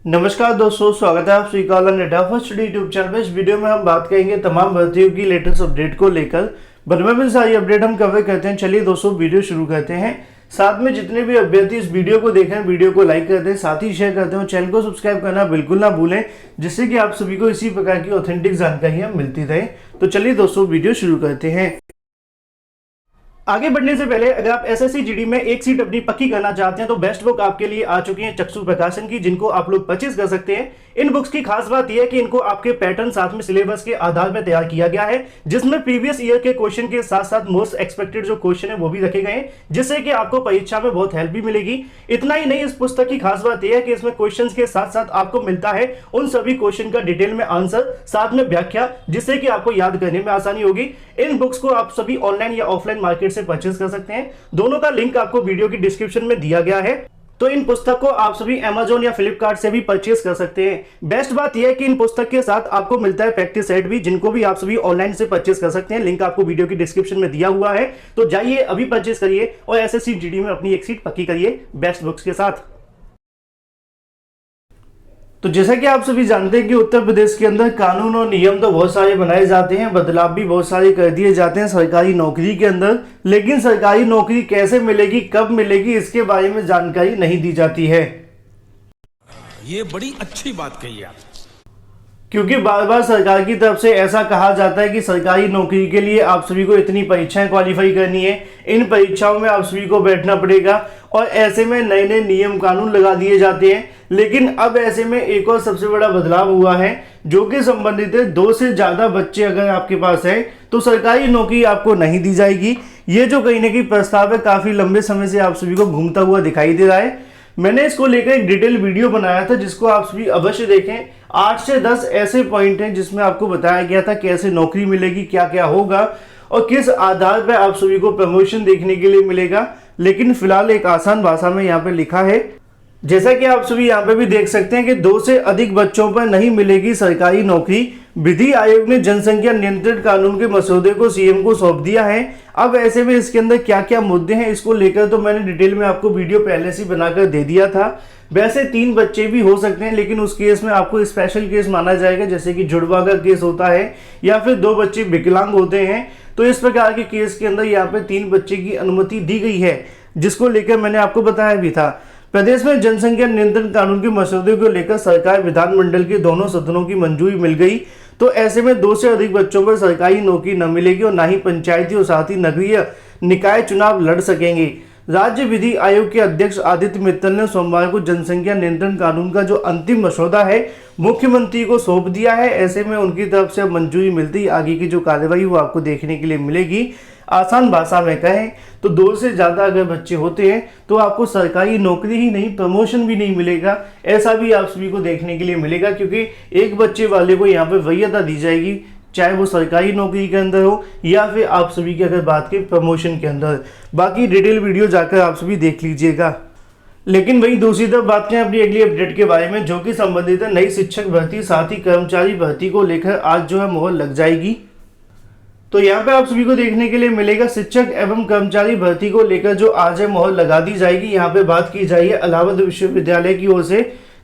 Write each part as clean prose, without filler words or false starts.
नमस्कार दोस्तों, स्वागत है आप सभी का नेटा फर्स्ट यूट्यूब चैनल पे। इस वीडियो में हम बात करेंगे तमाम भर्तियों की लेटेस्ट अपडेट को लेकर। बरमे में सारी अपडेट हम कवर करते हैं। चलिए दोस्तों वीडियो शुरू करते हैं। साथ में जितने भी अभ्यर्थी इस वीडियो को देखें, वीडियो को लाइक करते हैं, साथ ही शेयर करते हैं, चैनल को सब्सक्राइब करना बिल्कुल ना भूलें, जिससे कि आप सभी को इसी प्रकार की ऑथेंटिक जानकारियां मिलती रहे। तो चलिए दोस्तों वीडियो शुरू करते हैं। आगे बढ़ने से पहले अगर आप एसएससी जीडी में एक सीट अपनी पक्की करना चाहते हैं तो बेस्ट बुक आपके लिए आ चुकी है चक्षु प्रकाशन की, जिनको आप लोग परचेज कर सकते हैं। इन बुक्स की खास बात यह है कि इनको आपके पैटर्न साथ में सिलेबस के आधार पर तैयार किया गया है, जिसमें प्रीवियस ईयर के क्वेश्चन के साथ साथ मोस्ट एक्सपेक्टेड जो क्वेश्चन है वो भी रखे गए हैं, जिससे कि आपको परीक्षा में बहुत हेल्प भी मिलेगी। इतना ही नहीं, इस पुस्तक की खास बात यह है कि इसमें क्वेश्चन के साथ साथ आपको मिलता है उन सभी क्वेश्चन का डिटेल में आंसर, साथ में व्याख्या, जिससे कि आपको याद करने में आसानी होगी। इन बुक्स को आप सभी ऑनलाइन या ऑफलाइन मार्केट से परचेज कर सकते हैं। दोनों का लिंक आपको वीडियो की डिस्क्रिप्शन में दिया गया है। तो इन पुस्तक को आप सभी Amazon या फ्लिपकार्ट से भी परचेज कर सकते हैं। बेस्ट बात यह है कि इन पुस्तक के साथ आपको मिलता है प्रैक्टिस सेट भी, जिनको भी आप सभी ऑनलाइन से परचेज कर सकते हैं। लिंक आपको वीडियो की डिस्क्रिप्शन में दिया हुआ है। तो जाइए अभी परचेज करिए और एसएससी जीडी में अपनी एक सीट पक्की करिए बेस्ट बुक्स के साथ। तो जैसा कि आप सभी जानते हैं कि उत्तर प्रदेश के अंदर कानून और नियम तो बहुत सारे बनाए जाते हैं, बदलाव भी बहुत सारे कर दिए जाते हैं सरकारी नौकरी के अंदर, लेकिन सरकारी नौकरी कैसे मिलेगी, कब मिलेगी, इसके बारे में जानकारी नहीं दी जाती है। ये बड़ी अच्छी बात कही आप, क्योंकि बार बार सरकार की तरफ से ऐसा कहा जाता है कि सरकारी नौकरी के लिए आप सभी को इतनी परीक्षाएं क्वालिफाई करनी है, इन परीक्षाओं में आप सभी को बैठना पड़ेगा, और ऐसे में नए नए नियम कानून लगा दिए जाते हैं। लेकिन अब ऐसे में एक और सबसे बड़ा बदलाव हुआ है, जो कि संबंधित है 2 से ज़्यादा बच्चे अगर आपके पास है तो सरकारी नौकरी आपको नहीं दी जाएगी। ये जो कहीं ना कहीं प्रस्ताव है काफ़ी लंबे समय से आप सभी को घूमता हुआ दिखाई दे रहा है। मैंने इसको लेकर एक डिटेल वीडियो बनाया था, जिसको आप सभी अवश्य देखें। 8 से 10 ऐसे पॉइंट हैं जिसमें आपको बताया गया था कैसे नौकरी मिलेगी, क्या क्या होगा और किस आधार पर आप सभी को प्रमोशन देखने के लिए मिलेगा। लेकिन फिलहाल एक आसान भाषा में यहाँ पे लिखा है, जैसा कि आप सभी यहाँ पे भी देख सकते हैं कि 2 से अधिक बच्चों पर नहीं मिलेगी सरकारी नौकरी। विधि आयोग ने जनसंख्या नियंत्रण कानून के मसौदे को सीएम को सौंप दिया है। अब ऐसे में इसके अंदर क्या क्या मुद्दे हैं, इसको लेकर तो मैंने डिटेल में आपको वीडियो पहले से बनाकर दे दिया था। वैसे 3 बच्चे भी हो सकते हैं, लेकिन उस केस में आपको स्पेशल केस माना जाएगा, जैसे कि जुड़वा का केस होता है या फिर 2 बच्चे विकलांग होते हैं। तो इस प्रकार के केस के अंदर यहाँ पे 3 बच्चे की अनुमति दी गई है, जिसको लेकर मैंने आपको बताया भी था। प्रदेश में जनसंख्या नियंत्रण कानून के मसौदे को लेकर सरकार विधानमंडल के दोनों सदनों की मंजूरी मिल गई। तो ऐसे में 2 से अधिक बच्चों पर सरकारी नौकरी न मिलेगी और ना ही पंचायती और साथ ही नगरीय निकाय चुनाव लड़ सकेंगे। राज्य विधि आयोग के अध्यक्ष आदित्य मित्तल ने सोमवार को जनसंख्या नियंत्रण कानून का जो अंतिम मसौदा है मुख्यमंत्री को सौंप दिया है। ऐसे में उनकी तरफ से मंजूरी मिलती आगे की जो कार्रवाई वो आपको देखने के लिए मिलेगी। आसान भाषा में कहें तो 2 से ज़्यादा अगर बच्चे होते हैं तो आपको सरकारी नौकरी ही नहीं, प्रमोशन भी नहीं मिलेगा। ऐसा भी आप सभी को देखने के लिए मिलेगा, क्योंकि एक बच्चे वाले को यहाँ पे वरीयता दी जाएगी, चाहे वो सरकारी नौकरी के अंदर हो या फिर आप सभी की अगर बात करें प्रमोशन के अंदर। बाकी डिटेल वीडियो जाकर आप सभी देख लीजिएगा। लेकिन वहीं दूसरी तरफ बात करें अपनी अगली अपडेट के बारे में, जो कि संबंधित है नई शिक्षक भर्ती साथ ही कर्मचारी भर्ती को लेकर आज जो है मोहर लग जाएगी। तो यहाँ पे आप सभी को देखने के लिए मिलेगा शिक्षक एवं कर्मचारी भर्ती को लेकर जो आज है मोहर लगा दी जाएगी। यहाँ पे बात की जाएगी इलाहाबाद विश्वविद्यालय की ओर से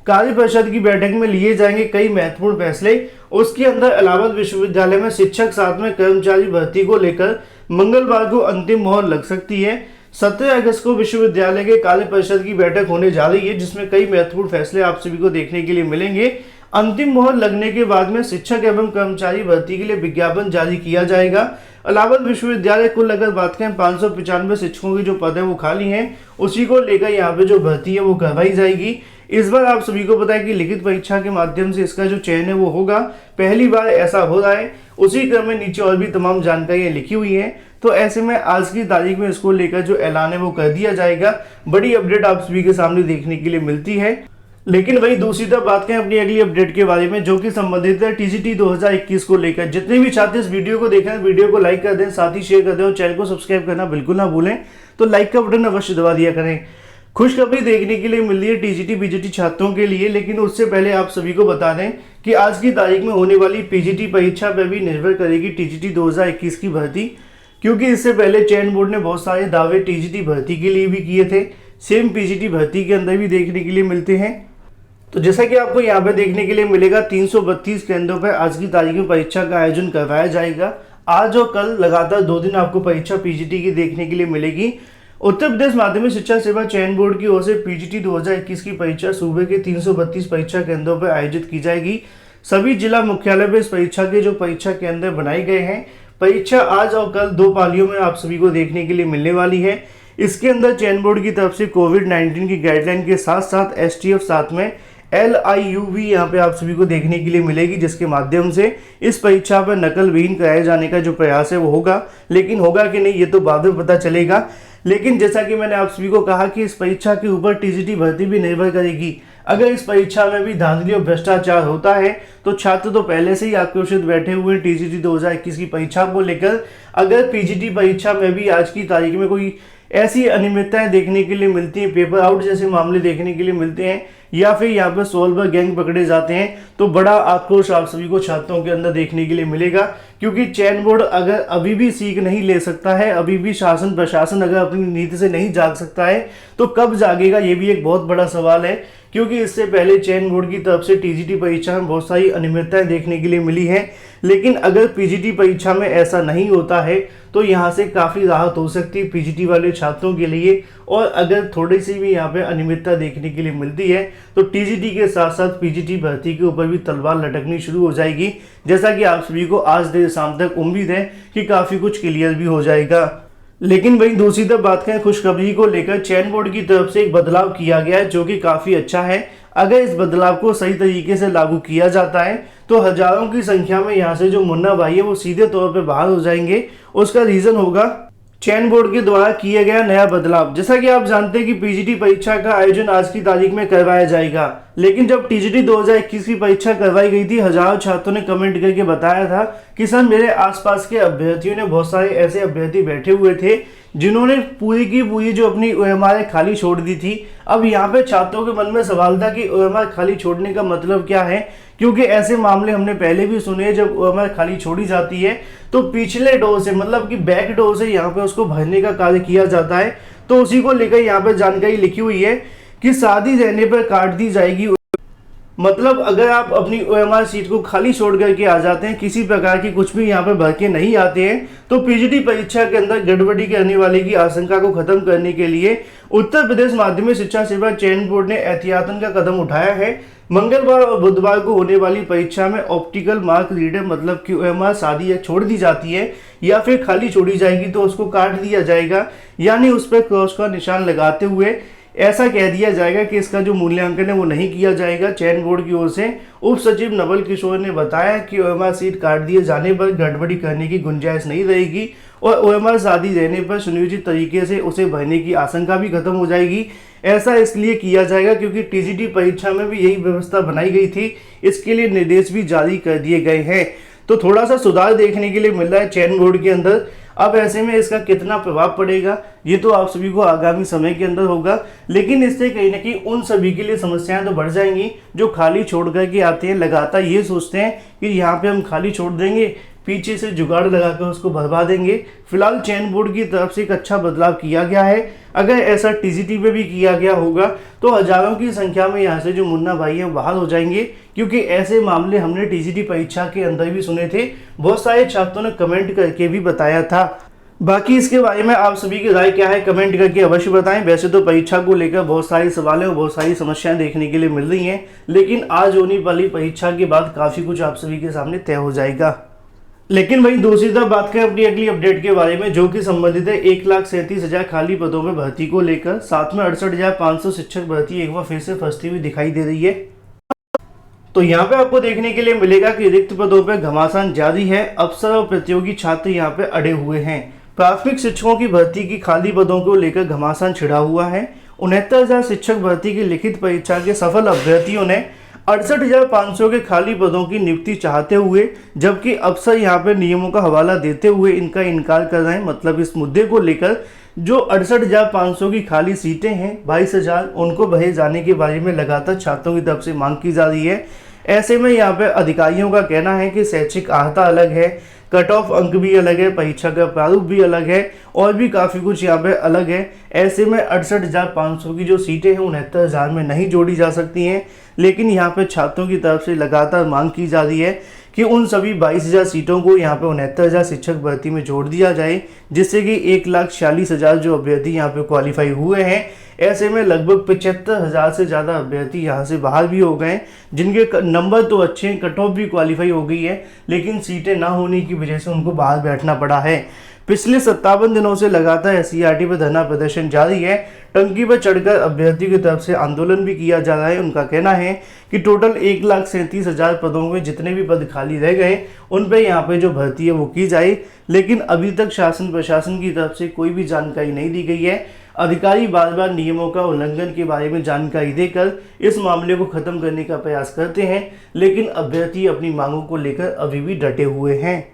कार्य परिषद की बैठक में लिए जाएंगे कई महत्वपूर्ण फैसले। उसके अंदर इलाहाबाद विश्वविद्यालय में शिक्षक साथ में कर्मचारी भर्ती को लेकर मंगलवार को अंतिम मोहर लग सकती है। 17 अगस्त को विश्वविद्यालय के कार्य परिषद की बैठक होने जा रही है, जिसमें कई महत्वपूर्ण फैसले आप सभी को देखने के लिए मिलेंगे। अंतिम मोहर लगने के बाद में शिक्षक एवं कर्मचारी भर्ती के लिए विज्ञापन जारी किया जाएगा। इलाहाबाद विश्वविद्यालय कुल अगर बात करें 595 शिक्षकों की जो पद है वो खाली हैं, उसी को लेकर यहाँ पे जो भर्ती है वो करवाई जाएगी। इस बार आप सभी को पता है कि लिखित परीक्षा के माध्यम से इसका जो चयन है वो होगा, पहली बार ऐसा हो रहा है। उसी क्रम में नीचे और भी तमाम जानकारियाँ लिखी हुई हैं। तो ऐसे में आज की तारीख में इसको लेकर जो ऐलान है वो कर दिया जाएगा। बड़ी अपडेट आप सभी के सामने देखने के लिए मिलती है। लेकिन वही दूसरी तरफ बात करें अपनी अगली अपडेट के बारे में, जो कि संबंधित है टीजीटी 2021 को लेकर। जितने भी छात्र इस वीडियो को देखें, वीडियो को लाइक कर दें, साथ ही शेयर कर दें और चैनल को सब्सक्राइब करना बिल्कुल ना भूलें। तो लाइक का बटन अवश्य दबा दिया करें। खुशखबरी देखने के लिए मिल रही है टीजीटी बीजीटी छात्रों के लिए, लेकिन उससे पहले आप सभी को बता दें कि आज की तारीख में होने वाली पीजीटी परीक्षा पर भी निर्भर करेगी टीजीटी 2021 की भर्ती, क्योंकि इससे पहले चयन बोर्ड ने बहुत सारे दावे टीजीटी भर्ती के लिए भी किए थे। सेम पीजीटी भर्ती के अंदर भी देखने के लिए मिलते हैं। तो जैसा कि आपको यहाँ पे देखने के लिए मिलेगा 332 केंद्रों पर आज की तारीख में परीक्षा का आयोजन करवाया जाएगा। आज और कल लगातार 2 दिन आपको परीक्षा पीजीटी की देखने के लिए मिलेगी। उत्तर प्रदेश माध्यमिक शिक्षा सेवा चयन बोर्ड की ओर से पीजीटी 2021 की परीक्षा सूबे के 332 परीक्षा केंद्रों पर आयोजित की जाएगी। सभी जिला मुख्यालय पर इस परीक्षा के जो परीक्षा केंद्र बनाए गए हैं, परीक्षा आज और कल 2 पालियों में आप सभी को देखने के लिए मिलने वाली है। इसके अंदर चयन बोर्ड की तरफ से कोविड-19 की गाइडलाइन के साथ साथ एसटीएफ साथ में LIUV यहाँ पे आप सभी को देखने के लिए मिलेगी, जिसके माध्यम से इस परीक्षा पर नकल विहीन कराए जाने का जो प्रयास है वो होगा। लेकिन होगा कि नहीं ये तो बाद में पता चलेगा। लेकिन जैसा कि मैंने आप सभी को कहा कि इस परीक्षा के ऊपर टीजीटी भर्ती भी निर्भर करेगी। अगर इस परीक्षा में भी धांधली और भ्रष्टाचार होता है तो छात्र तो पहले से ही आक्रोशित बैठे हुए टीजीटी 2021 की परीक्षा को लेकर। अगर पीजीटी परीक्षा में भी आज की तारीख में कोई ऐसी अनियमितताएं देखने के लिए मिलती हैं, पेपर आउट जैसे मामले देखने के लिए मिलते हैं या फिर यहाँ पर सोलवर गैंग पकड़े जाते हैं, तो बड़ा आक्रोश आप सभी को छात्रों के अंदर देखने के लिए मिलेगा। क्योंकि चयन बोर्ड अगर अभी भी सीख नहीं ले सकता है, अभी भी शासन प्रशासन अगर अपनी नीति से नहीं जाग सकता है, तो कब जागेगा, ये भी एक बहुत बड़ा सवाल है। क्योंकि इससे पहले चयन बोर्ड की तरफ से टीजीटी परीक्षा में बहुत सारी अनियमितताएं देखने के लिए मिली हैं। लेकिन अगर पीजीटी परीक्षा में ऐसा नहीं होता है तो यहाँ से काफ़ी राहत हो सकती है पीजीटी वाले छात्रों के लिए। और अगर थोड़ी सी भी यहाँ पे अनियमितता देखने के लिए मिलती है तो टीजीटी के साथ साथ पीजीटी भर्ती के ऊपर भी तलवार लटकनी शुरू हो जाएगी। जैसा कि आप सभी को आज देर शाम तक उम्मीद है कि काफ़ी कुछ क्लियर भी हो जाएगा। लेकिन वहीं दूसरी तरफ बात करें खुशखबरी को लेकर, चयन बोर्ड की तरफ से एक बदलाव किया गया है जो कि काफ़ी अच्छा है। अगर इस बदलाव को सही तरीके से लागू किया जाता है तो हजारों की संख्या में यहाँ से जो मुन्ना भाई है वो सीधे तौर पे बाहर हो जाएंगे। उसका रीज़न होगा चयन बोर्ड के द्वारा किया गया नया बदलाव। जैसा कि आप जानते हैं कि पीजीटी परीक्षा का आयोजन आज की तारीख में करवाया जाएगा, लेकिन जब टीजीटी 2021 की परीक्षा करवाई गई थी, हजारों छात्रों ने कमेंट करके बताया था कि सर मेरे आसपास के अभ्यर्थियों ने, बहुत सारे ऐसे अभ्यर्थी बैठे हुए थे जिन्होंने पूरी की पूरी जो अपनी OMR खाली छोड़ दी थी। अब यहाँ पे छात्रों के मन में सवाल था कि OMR खाली छोड़ने का मतलब क्या है, क्योंकि ऐसे मामले हमने पहले भी सुने। जब OMR खाली छोड़ी जाती है तो पिछले डोर से, मतलब कि बैक डोर से यहाँ पे उसको भरने का कार्य किया जाता है। तो उसी को लेकर यहाँ पे जानकारी लिखी हुई है कि शादी रहने पर काट दी जाएगी। मतलब अगर आप अपनी OMR सीट को खाली छोड़ करके आ जाते हैं, किसी प्रकार की कुछ भी यहाँ पर भर के नहीं आते हैं, तो पीजीटी परीक्षा के अंदर गड़बड़ी करने वाले की आशंका को खत्म करने के लिए उत्तर प्रदेश माध्यमिक शिक्षा सेवा चयन बोर्ड ने एहतियातन का कदम उठाया है। मंगलवार और बुधवार को होने वाली परीक्षा में ऑप्टिकल मार्क रीडर, मतलब कि OMR शादी या छोड़ दी जाती है या फिर खाली छोड़ी जाएगी तो उसको काट दिया जाएगा, यानी उस पर क्रॉस का निशान लगाते हुए ऐसा कह दिया जाएगा कि इसका जो मूल्यांकन है वो नहीं किया जाएगा। चयन बोर्ड की ओर से उप सचिव नवल किशोर ने बताया कि OMR सीट काट दिए जाने पर गड़बड़ी करने की गुंजाइश नहीं रहेगी और OMR शादी रहने पर सुनियोजित तरीके से उसे भरने की आशंका भी खत्म हो जाएगी। ऐसा इसलिए किया जाएगा क्योंकि टीजीटी परीक्षा में भी यही व्यवस्था बनाई गई थी। इसके लिए निर्देश भी जारी कर दिए गए हैं। तो थोड़ा सा सुधार देखने के लिए मिल रहा है चयन बोर्ड के अंदर। अब ऐसे में इसका कितना प्रभाव पड़ेगा ये तो आप सभी को आगामी समय के अंदर होगा। लेकिन इससे कहीं ना कहीं उन सभी के लिए समस्याएं तो बढ़ जाएंगी जो खाली छोड़ करके आते हैं, लगातार ये सोचते हैं कि यहाँ पे हम खाली छोड़ देंगे, पीछे से जुगाड़ लगाकर उसको भरवा देंगे। फिलहाल चयन बोर्ड की तरफ से एक अच्छा बदलाव किया गया है। अगर ऐसा टीजीटी पे भी किया गया होगा तो हजारों की संख्या में यहाँ से जो मुन्ना भाई हैं बाहर हो जाएंगे, क्योंकि ऐसे मामले हमने टीजीटी परीक्षा के अंदर भी सुने थे। बहुत सारे छात्रों ने कमेंट करके भी बताया था। बाकी इसके बारे में आप सभी की राय क्या है कमेंट करके अवश्य बताएं। वैसे तो परीक्षा को लेकर बहुत सारी सवालें और बहुत सारी समस्याएं देखने के लिए मिल रही हैं, लेकिन आज होने वाली परीक्षा के बाद काफ़ी कुछ आप सभी के सामने तय हो जाएगा। लेकिन वहीं दूसरी तरफ बात करें अपनी अगली अपडेट के बारे में, जो कि संबंधित है 1,37,000 खाली पदों में भर्ती को लेकर। साथ में 68,500 शिक्षक भर्ती एक बार फिर से फंसती हुई दिखाई दे रही है। तो यहाँ पे आपको देखने के लिए मिलेगा कि रिक्त पदों पर घमासान जारी है। अफसर और प्रतियोगी छात्र यहाँ पे अड़े हुए हैं। प्राथमिक शिक्षकों की भर्ती की खाली पदों को लेकर घमासान छिड़ा हुआ है। 69,000 शिक्षक भर्ती की लिखित परीक्षा के सफल अभ्यर्थियों ने 68,500 के खाली पदों की नियुक्ति चाहते हुए, जबकि अफसर यहाँ पर नियमों का हवाला देते हुए इनका इनकार कर रहे हैं। मतलब इस मुद्दे को लेकर जो 68,500 की खाली सीटें हैं, 22,000 उनको भरे जाने के बारे में लगातार छात्रों की तरफ से मांग की जा रही है। ऐसे में यहाँ पे अधिकारियों का कहना है कि शैक्षिक अर्हता अलग है, कट ऑफ अंक भी अलग है, परीक्षा का प्रारूप भी अलग है और भी काफ़ी कुछ यहाँ पे अलग है। ऐसे में 68,500 की जो सीटें हैं 69,000 में नहीं जोड़ी जा सकती हैं। लेकिन यहाँ पे छात्रों की तरफ से लगातार मांग की जा रही है कि उन सभी 22,000 सीटों को यहाँ पे 69,000 शिक्षक भर्ती में जोड़ दिया जाए, जिससे कि 1,46,000 जो अभ्यर्थी यहाँ पे क्वालिफाई हुए हैं। ऐसे में लगभग 75,000 से ज़्यादा अभ्यर्थी यहाँ से बाहर भी हो गए, जिनके नंबर तो अच्छे हैं, कट ऑफ भी क्वालिफाई हो गई है, लेकिन सीटें ना होने की वजह से उनको बाहर बैठना पड़ा है। पिछले 57 दिनों से लगातार एससीईआरटी पर धरना प्रदर्शन जारी है। टंकी पर चढ़कर अभ्यर्थियों की तरफ से आंदोलन भी किया जा रहा है। उनका कहना है कि टोटल 1,37,000 पदों में जितने भी पद खाली रह गए उन पे यहाँ पे जो भर्ती है वो की जाए, लेकिन अभी तक शासन प्रशासन की तरफ से कोई भी जानकारी नहीं दी गई है। अधिकारी बार बार नियमों का उल्लंघन के बारे में जानकारी देकर इस मामले को खत्म करने का प्रयास करते हैं, लेकिन अभ्यर्थी अपनी मांगों को लेकर अभी भी डटे हुए हैं।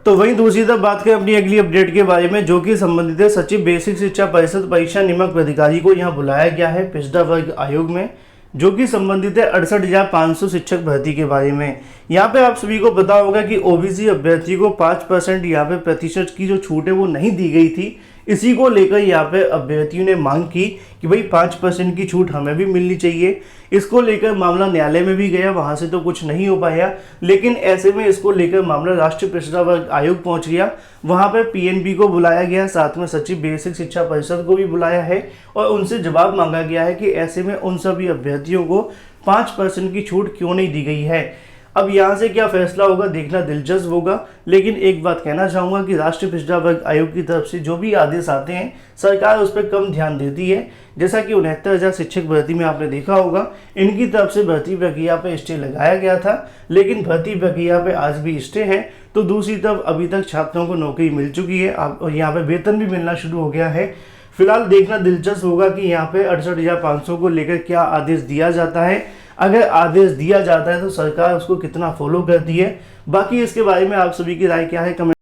तो वहीं दूसरी तरफ बात करें अपनी अगली अपडेट के बारे में, जो कि संबंधित है सचिव बेसिक शिक्षा परिषद परीक्षा नियामक अधिकारी को यहाँ बुलाया गया है पिछड़ा वर्ग आयोग में, जो कि संबंधित है 68,500 शिक्षक भर्ती के बारे में। यहाँ पे आप सभी को पता होगा कि ओबीसी अभ्यर्थी को 5% यहाँ पे प्रतिशत की जो छूट है वो नहीं दी गई थी। इसी को लेकर यहाँ पे अभ्यर्थियों ने मांग की कि भाई 5% की छूट हमें भी मिलनी चाहिए। इसको लेकर मामला न्यायालय में भी गया, वहां से तो कुछ नहीं हो पाया, लेकिन ऐसे में इसको लेकर मामला राष्ट्रीय पिछड़ा वर्ग आयोग पहुंच गया। वहां पे पीएनबी को बुलाया गया, साथ में सचिव बेसिक शिक्षा परिषद को भी बुलाया है और उनसे जवाब मांगा गया है कि ऐसे में उन सभी अभ्यर्थियों को 5% की छूट क्यों नहीं दी गई है। अब यहाँ से क्या फैसला होगा देखना दिलचस्प होगा, लेकिन एक बात कहना चाहूँगा कि राष्ट्रीय पिछड़ा वर्ग आयोग की तरफ से जो भी आदेश आते हैं सरकार उस पर कम ध्यान देती है। जैसा कि 69,000 शिक्षक भर्ती में आपने देखा होगा, इनकी तरफ से भर्ती प्रक्रिया पर स्टे लगाया गया था, लेकिन भर्ती प्रक्रिया पे आज भी स्टे है। तो दूसरी तरफ अभी तक छात्रों को नौकरी मिल चुकी है और यहाँ पे वेतन भी मिलना शुरू हो गया है। फिलहाल देखना दिलचस्प होगा कि यहाँ पे 68,500 को लेकर क्या आदेश दिया जाता है। अगर आदेश दिया जाता है तो सरकार उसको कितना फॉलो करती है। बाकी इसके बारे में आप सभी की राय क्या है कमेंट